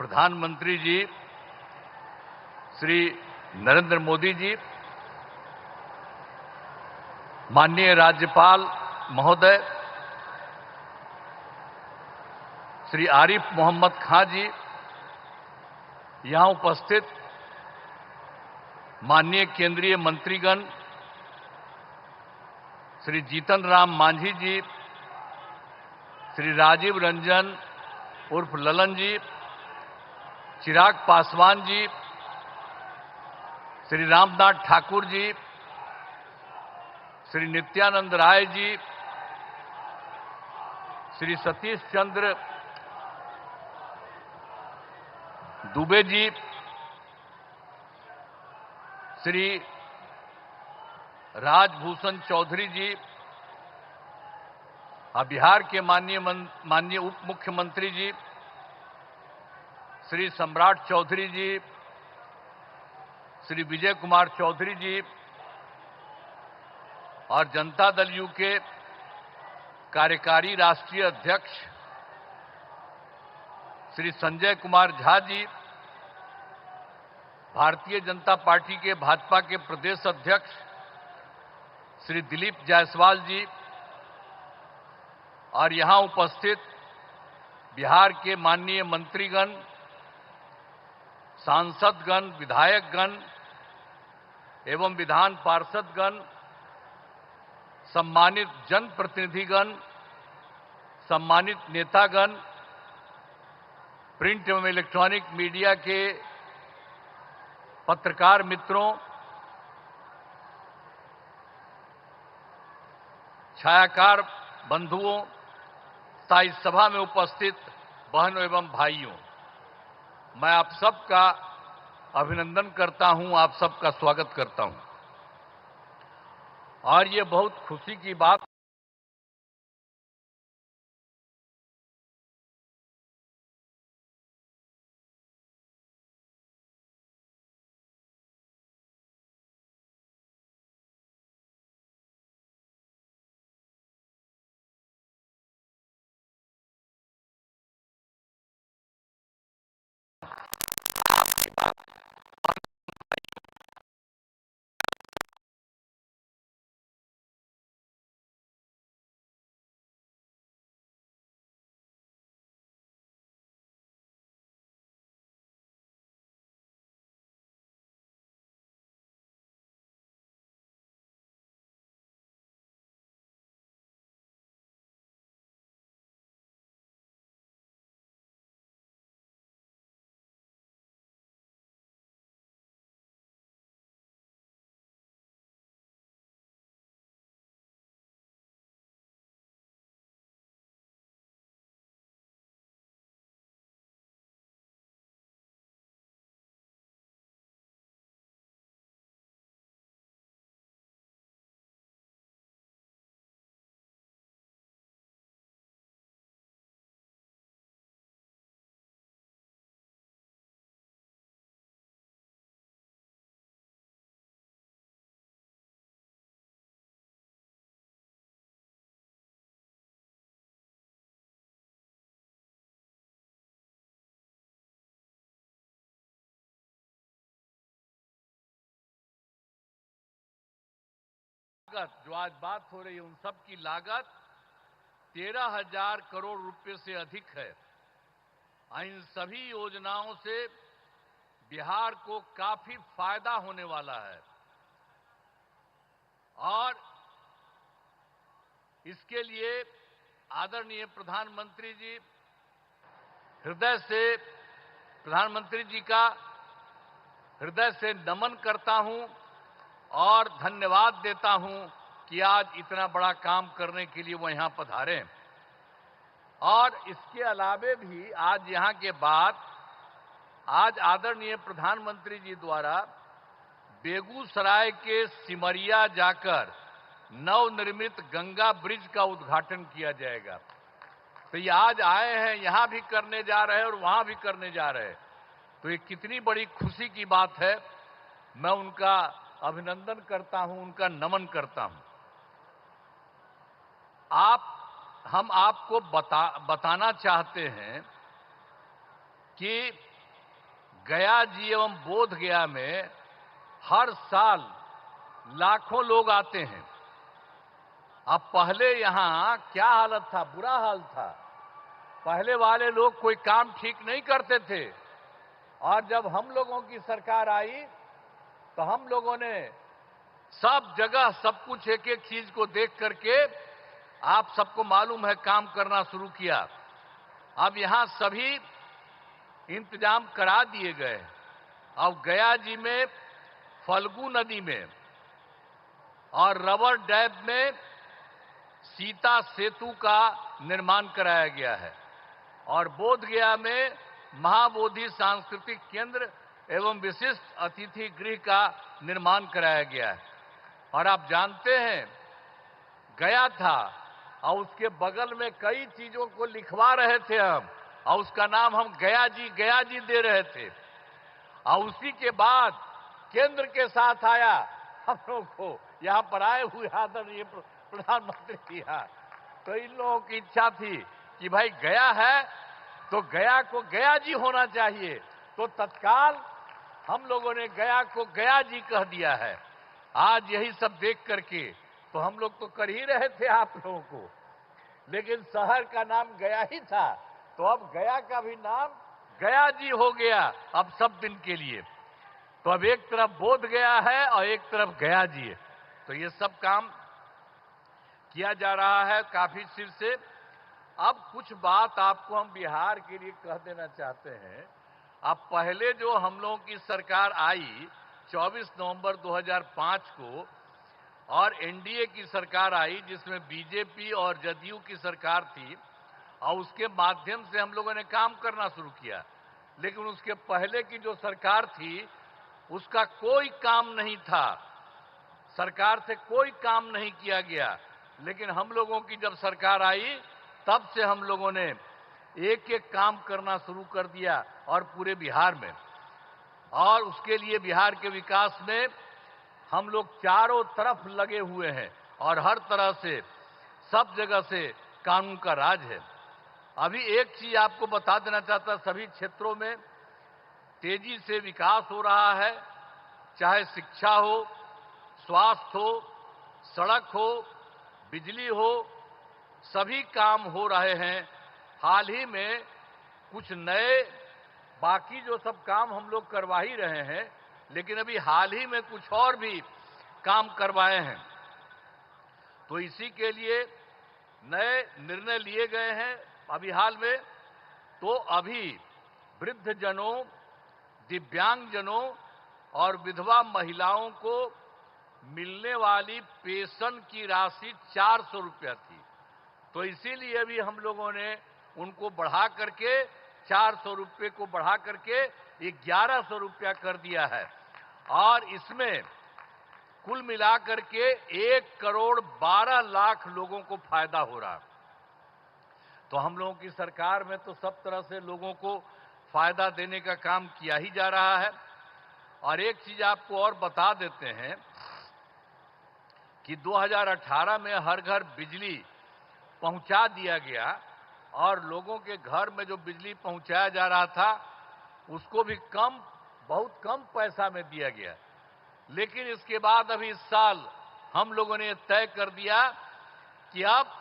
प्रधानमंत्री जी श्री नरेंद्र मोदी जी, माननीय राज्यपाल महोदय श्री आरिफ मोहम्मद खां जी, यहां उपस्थित माननीय केंद्रीय मंत्रीगण श्री जीतन राम मांझी जी, श्री राजीव रंजन उर्फ ललन जी, चिराग पासवान जी, श्री रामनाथ ठाकुर जी, श्री नित्यानंद राय जी, श्री सतीश चंद्र दुबे जी, श्री राजभूषण चौधरी जी, बिहार के माननीय उप मुख्यमंत्री जी श्री सम्राट चौधरी जी, श्री विजय कुमार चौधरी जी और जनता दल यू के कार्यकारी राष्ट्रीय अध्यक्ष श्री संजय कुमार झा जी, भारतीय जनता पार्टी के भाजपा के प्रदेश अध्यक्ष श्री दिलीप जायसवाल जी और यहां उपस्थित बिहार के माननीय मंत्रीगण, सांसदगण, विधायकगण एवं विधान पार्षदगण, सम्मानित जनप्रतिनिधिगण, सम्मानित नेतागण, प्रिंट एवं इलेक्ट्रॉनिक मीडिया के पत्रकार मित्रों, छायाकार बंधुओं तथा इस सभा में उपस्थित बहनों एवं भाइयों, मैं आप सबका अभिनंदन करता हूं, आप सबका स्वागत करता हूं। और ये बहुत खुशी की बात जो आज बात हो रही है उन सब की लागत 13,000 करोड़ रुपए से अधिक है। इन सभी योजनाओं से बिहार को काफी फायदा होने वाला है और इसके लिए आदरणीय प्रधानमंत्री जी हृदय से प्रधानमंत्री जी का हृदय से नमन करता हूं और धन्यवाद देता हूं कि आज इतना बड़ा काम करने के लिए वो यहां पधारे। और इसके अलावे भी आज यहां के बाद आज आदरणीय प्रधानमंत्री जी द्वारा बेगूसराय के सिमरिया जाकर नवनिर्मित गंगा ब्रिज का उद्घाटन किया जाएगा। तो ये आज आए हैं, यहां भी करने जा रहे हैं और वहां भी करने जा रहे हैं। तो ये कितनी बड़ी खुशी की बात है। मैं उनका अभिनंदन करता हूं, उनका नमन करता हूं। हम आपको बताना चाहते हैं कि गया जी एवं बोध गया में हर साल लाखों लोग आते हैं। अब पहले यहां क्या हालत था, बुरा हाल था। पहले वाले लोग कोई काम ठीक नहीं करते थे, और जब हम लोगों की सरकार आई तो हम लोगों ने सब जगह सब कुछ एक एक चीज को देख करके, आप सबको मालूम है, काम करना शुरू किया। अब यहां सभी इंतजाम करा दिए गए। अब गया जी में फल्गु नदी में और रबर डैम में सीता सेतु का निर्माण कराया गया है, और बोध गया में महाबोधि सांस्कृतिक केंद्र एवं विशिष्ट अतिथि गृह का निर्माण कराया गया है। और आप जानते हैं, गया था और उसके बगल में कई चीजों को लिखवा रहे थे हम, और उसका नाम हम गया जी दे रहे थे। और उसी के बाद केंद्र के साथ आया हम लोगों को यहां पर आए हुए आदरणीय प्रधानमंत्री जी। तो इन लोगों की इच्छा थी कि भाई गया है तो गया को गया जी होना चाहिए, तो तत्काल हम लोगों ने गया को गया जी कह दिया है। आज यही सब देख करके तो हम लोग तो कर ही रहे थे आप लोगों को, लेकिन शहर का नाम गया ही था, तो अब गया का भी नाम गया जी हो गया अब सब दिन के लिए। तो अब एक तरफ बोध गया है और एक तरफ गया जी है। तो ये सब काम किया जा रहा है काफी चिर से। अब कुछ बात आपको हम बिहार के लिए कह देना चाहते हैं। अब पहले जो हम लोगों की सरकार आई 24 नवंबर 2005 को, और एनडीए की सरकार आई जिसमें बीजेपी और जदयू की सरकार थी, और उसके माध्यम से हम लोगों ने काम करना शुरू किया। लेकिन उसके पहले की जो सरकार थी उसका कोई काम नहीं था, सरकार से कोई काम नहीं किया गया। लेकिन हम लोगों की जब सरकार आई तब से हम लोगों ने एक एक काम करना शुरू कर दिया, और पूरे बिहार में। और उसके लिए बिहार के विकास में हम लोग चारों तरफ लगे हुए हैं, और हर तरह से सब जगह से कानून का राज है। अभी एक चीज आपको बता देना चाहता, सभी क्षेत्रों में तेजी से विकास हो रहा है, चाहे शिक्षा हो, स्वास्थ्य हो, सड़क हो, बिजली हो, सभी काम हो रहे हैं। हाल ही में कुछ नए, बाकी जो सब काम हम लोग करवा ही रहे हैं, लेकिन अभी हाल ही में कुछ और भी काम करवाए हैं। तो इसी के लिए नए निर्णय लिए गए हैं अभी हाल में। तो अभी वृद्ध जनों, दिव्यांग जनों और विधवा महिलाओं को मिलने वाली पेंशन की राशि 400 रुपया थी, तो इसीलिए भी हम लोगों ने उनको बढ़ा करके 400 रुपये को बढ़ा करके 1100 रुपया कर दिया है। और इसमें कुल मिलाकर के 1 करोड़ 12 लाख लोगों को फायदा हो रहा। तो हम लोगों की सरकार में तो सब तरह से लोगों को फायदा देने का काम किया ही जा रहा है। और एक चीज आपको और बता देते हैं कि 2018 में हर घर बिजली पहुंचा दिया गया, और लोगों के घर में जो बिजली पहुंचाया जा रहा था उसको भी बहुत कम पैसा में दिया गया। लेकिन इसके बाद अभी इस साल हम लोगों ने तय कर दिया कि अब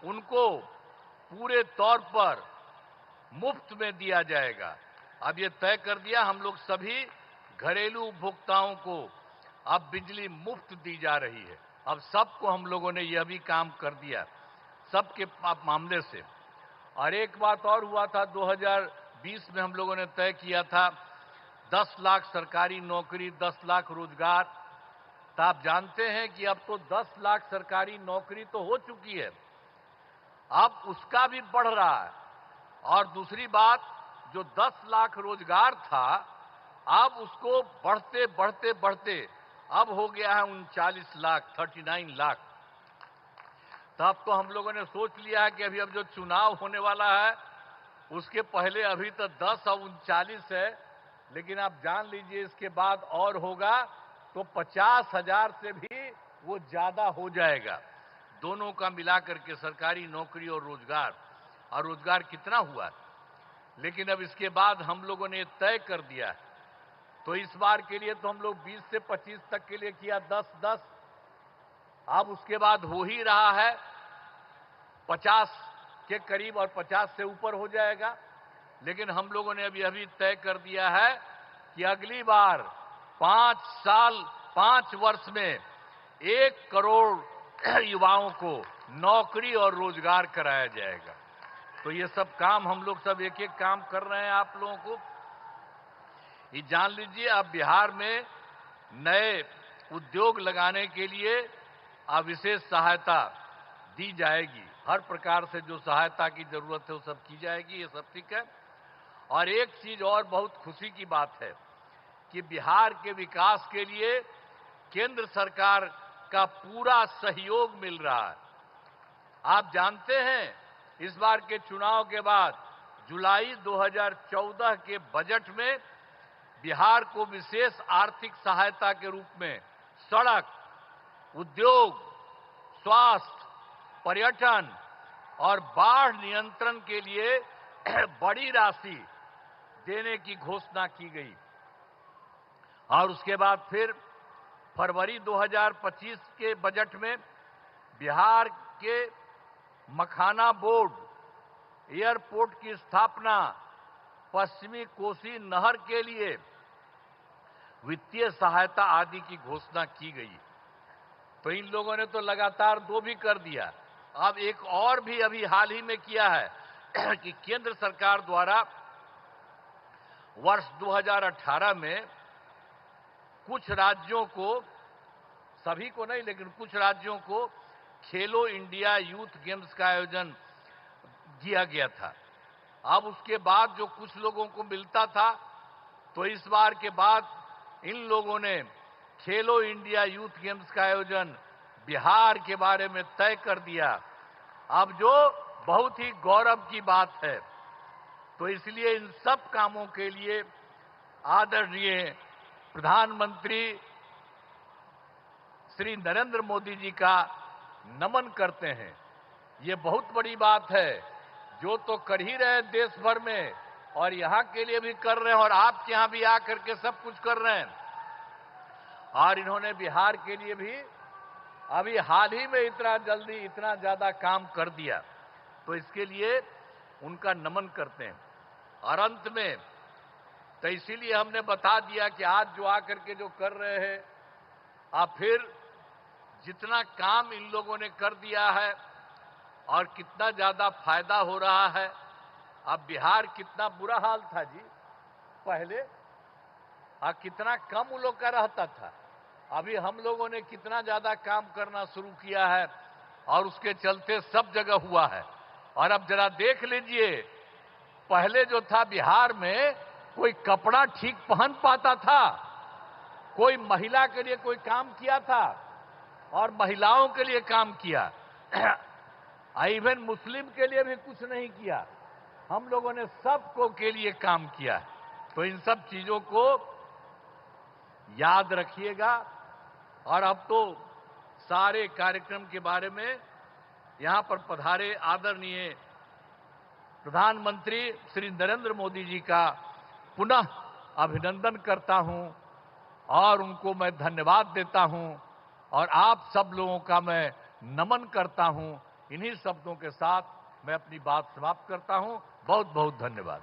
उनको पूरे तौर पर मुफ्त में दिया जाएगा। अब ये तय कर दिया, हम लोग सभी घरेलू उपभोक्ताओं को अब बिजली मुफ्त दी जा रही है। अब सबको हम लोगों ने यह भी काम कर दिया, सबके मामले से। और एक बात और हुआ था, 2020 में हम लोगों ने तय किया था 10 लाख सरकारी नौकरी, 10 लाख रोजगार। तो आप जानते हैं कि अब तो 10 लाख सरकारी नौकरी तो हो चुकी है, अब उसका भी बढ़ रहा है। और दूसरी बात, जो 10 लाख रोजगार था, अब उसको बढ़ते बढ़ते बढ़ते अब हो गया है 39 लाख, 39 लाख। तब तो हम लोगों ने सोच लिया है कि अभी अब जो चुनाव होने वाला है उसके पहले अभी तो 10 और 39 है, लेकिन आप जान लीजिए इसके बाद और होगा तो 50,000 से भी वो ज्यादा हो जाएगा, दोनों का मिलाकर के, सरकारी नौकरी और रोजगार। और रोजगार कितना हुआ? लेकिन अब इसके बाद हम लोगों ने तय कर दिया है। तो इस बार के लिए तो हम लोग 20 से 25 तक के लिए किया 10-10, अब उसके बाद हो ही रहा है 50 के करीब और 50 से ऊपर हो जाएगा। लेकिन हम लोगों ने अभी तय कर दिया है कि अगली बार 5 वर्ष में 1 करोड़ युवाओं को नौकरी और रोजगार कराया जाएगा। तो ये सब काम हम लोग सब एक एक काम कर रहे हैं। आप लोगों को ये जान लीजिए, अब बिहार में नए उद्योग लगाने के लिए विशेष सहायता दी जाएगी। हर प्रकार से जो सहायता की जरूरत है वो सब की जाएगी। ये सब ठीक है। और एक चीज और बहुत खुशी की बात है कि बिहार के विकास के लिए केंद्र सरकार का पूरा सहयोग मिल रहा है। आप जानते हैं, इस बार के चुनाव के बाद जुलाई 2014 के बजट में बिहार को विशेष आर्थिक सहायता के रूप में सड़क, उद्योग, स्वास्थ्य, पर्यटन और बाढ़ नियंत्रण के लिए बड़ी राशि देने की घोषणा की गई। और उसके बाद फिर फरवरी 2025 के बजट में बिहार के मखाना बोर्ड, एयरपोर्ट की स्थापना, पश्चिमी कोसी नहर के लिए वित्तीय सहायता आदि की घोषणा की गई। तो इन लोगों ने तो लगातार 2 भी कर दिया। अब एक और भी अभी हाल ही में किया है कि केंद्र सरकार द्वारा वर्ष 2018 में कुछ राज्यों को, सभी को नहीं लेकिन कुछ राज्यों को खेलो इंडिया यूथ गेम्स का आयोजन किया गया था। अब उसके बाद जो कुछ लोगों को मिलता था, तो इस बार के बाद इन लोगों ने खेलो इंडिया यूथ गेम्स का आयोजन बिहार के बारे में तय कर दिया। अब जो बहुत ही गौरव की बात है। तो इसलिए इन सब कामों के लिए आदरणीय प्रधानमंत्री श्री नरेंद्र मोदी जी का नमन करते हैं। ये बहुत बड़ी बात है, जो तो कर ही रहे हैं देश भर में, और यहां के लिए भी कर रहे हैं, और आपके यहां भी आकर के सब कुछ कर रहे हैं। और इन्होंने बिहार के लिए भी अभी हाल ही में इतना जल्दी इतना ज्यादा काम कर दिया। तो इसके लिए उनका नमन करते हैं। और अंत में तो इसीलिए हमने बता दिया कि आज जो आकर के जो कर रहे हैं, आप फिर जितना काम इन लोगों ने कर दिया है और कितना ज्यादा फायदा हो रहा है। अब बिहार कितना बुरा हाल था जी पहले, कितना कम उन लोग का रहता था। अभी हम लोगों ने कितना ज्यादा काम करना शुरू किया है और उसके चलते सब जगह हुआ है। और अब जरा देख लीजिए, पहले जो था बिहार में कोई कपड़ा ठीक पहन पाता था, कोई महिला के लिए कोई काम किया था और महिलाओं के लिए काम किया, इवन मुस्लिम के लिए भी कुछ नहीं किया। हम लोगों ने सबको के लिए काम किया। तो इन सब चीजों को याद रखिएगा। और अब तो सारे कार्यक्रम के बारे में यहां पर पधारे आदरणीय प्रधानमंत्री श्री नरेंद्र मोदी जी का पुनः अभिनंदन करता हूं और उनको मैं धन्यवाद देता हूं और आप सब लोगों का मैं नमन करता हूं। इन्हीं शब्दों के साथ मैं अपनी बात समाप्त करता हूं। बहुत बहुत धन्यवाद।